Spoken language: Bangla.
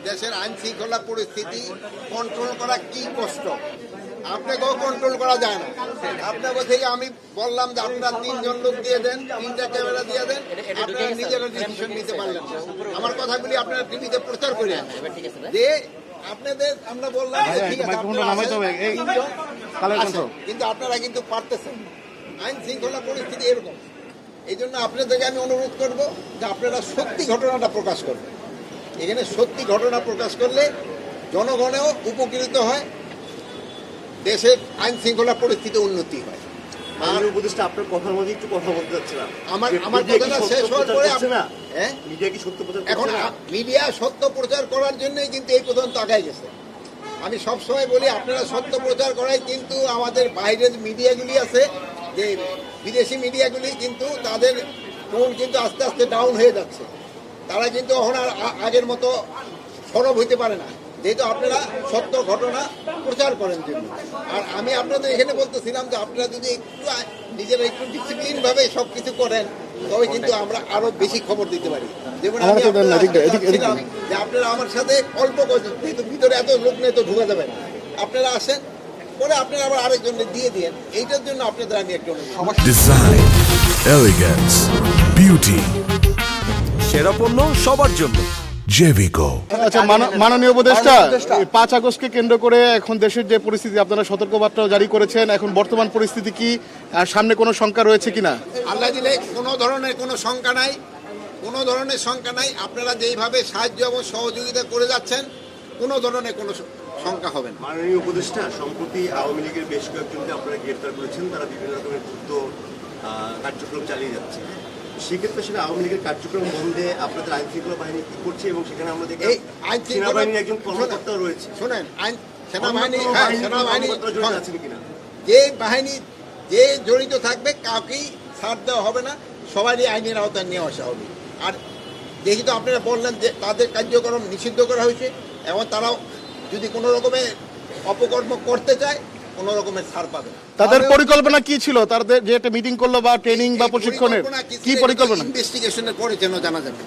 দেশের আইন শৃঙ্খলা পরিস্থিতি কন্ট্রোল করা কি কষ্ট, আপনাকেও কন্ট্রোল করা যায় না। আপনাকে থেকে আমি বললাম যে আপনার 3 জন লোক দিয়ে দেন, 3টা ক্যামেরা দিয়ে দেন, আপনারা নিজেরা ডিসিশন নিতে পারলেন না। আমার কথাগুলি আপনারা টিভিতে প্রচার করেন যে আপনাদের আমরা বললাম যে ঠিক আছে আপনারা আসেন, কিন্তু আপনারা কিন্তু পারতেছেন। আইন শৃঙ্খলা পরিস্থিতি এরকম। এই জন্য আপনাদেরকে আমি অনুরোধ করব যে আপনারা সত্যি ঘটনাটা প্রকাশ করবেন। এখানে সত্যি ঘটনা প্রকাশ করলে জনগণেও উপকৃত হয়, দেশের আইন শৃঙ্খলা পরিস্থিতি উন্নতি হয়। আর উপদেষ্টা আপনার কথার মধ্যে একটু কথা বলতে চাচ্ছিলাম, আমার কথাটা শেষ হওয়ার পরে মিডিয়া কি সত্য প্রচার এখন মিডিয়া সত্য প্রচার করার জন্যই কিন্তু এই পর্যন্ত আগায় গেছে। আমি সবসময় বলি আপনারা সত্য প্রচার করাই, কিন্তু আমাদের বাইরের মিডিয়াগুলি আছে যে বিদেশি মিডিয়াগুলি কিন্তু তাদের টোন কিন্তু আস্তে আস্তে ডাউন হয়ে যাচ্ছে। তারা কিন্তু এখন আর আগের মতো সরব হইতে পারে না, যেহেতু আপনারা সত্য ঘটনা প্রচার করেন জন্য। আর আমি আপনাদের এখানে বলতেছিলাম যে আপনারা যদি একটু নিজেরা একটু ডিসিপ্লিন ভাবে সবকিছু করেন তবে কিন্তু আমরা আরো বেশি খবর দিতে পারি। যেমন আমি যে আপনারা আমার সাথে অল্প করছেন, যেহেতু ভিতরে এত লোক নেই তো ঢুকে যাবে না, আপনারা আসেন, পরে আপনারা আবার আরেকজনকে দিয়ে দিন। এইটার জন্য আপনাদের আমি একটু ডিজাইন, এলিগেন্স, বিউটি, সেরা পণ্য সবার জন্য জেভিকো। আচ্ছা, মাননীয় উপদেষ্টা, 5 আগস্টকে কেন্দ্র করে এখন দেশের যে পরিস্থিতি, আপনারা সতর্কবার্তা জারি করেছেন, এখন বর্তমান পরিস্থিতি কি, সামনে কোনো শঙ্কা রয়েছে কিনা? আল্লাহ দিলে কোনো ধরনের কোনো শঙ্কা নাই, কোনো ধরনের শঙ্কা নাই। আপনারা যেইভাবে সাহায্য এবং সহযোগিতা করে যাচ্ছেন কোনো ধরনের কোনো শঙ্কা হবে না। মাননীয় উপদেষ্টা, সম্প্রতি আওয়ামী লীগের বেশ কয়েকজনকে আপনারা গ্রেফতার করেছেন, তারা বিভিন্ন রকমের যুদ্ধ কার্যক্রম চালিয়ে যাচ্ছে। সেক্ষেত্রে সেটা আওয়ামী লীগের কার্যক্রম বন্ধে আপনাদের আইন শৃঙ্খলা বাহিনী কি করছে, এবং সেখানে আমরা দেখি সেনাবাহিনীর একজন কর্মকর্তা রয়েছে। শোনেন, সেনাবাহিনী আছেন কিনা, যে বাহিনী যে জড়িত থাকবে কাউকেই ছাড় দেওয়া হবে না, সবারই আইনের আওতায় নিয়ে আসা হবে। আর যেহেতু আপনারা বললেন যে তাদের কার্যক্রম নিষিদ্ধ করা হয়েছে, এবং তারাও যদি কোনো রকমের অপকর্ম করতে চায় কোনো রকমের ছাড় পাবে না। তাদের পরিকল্পনা কি ছিল? তাদের যে একটা মিটিং করলো বা ট্রেনিং বা প্রশিক্ষণের কি পরিকল্পনা? ইনভেস্টিগেশনের পরে যেন জানা যাবে।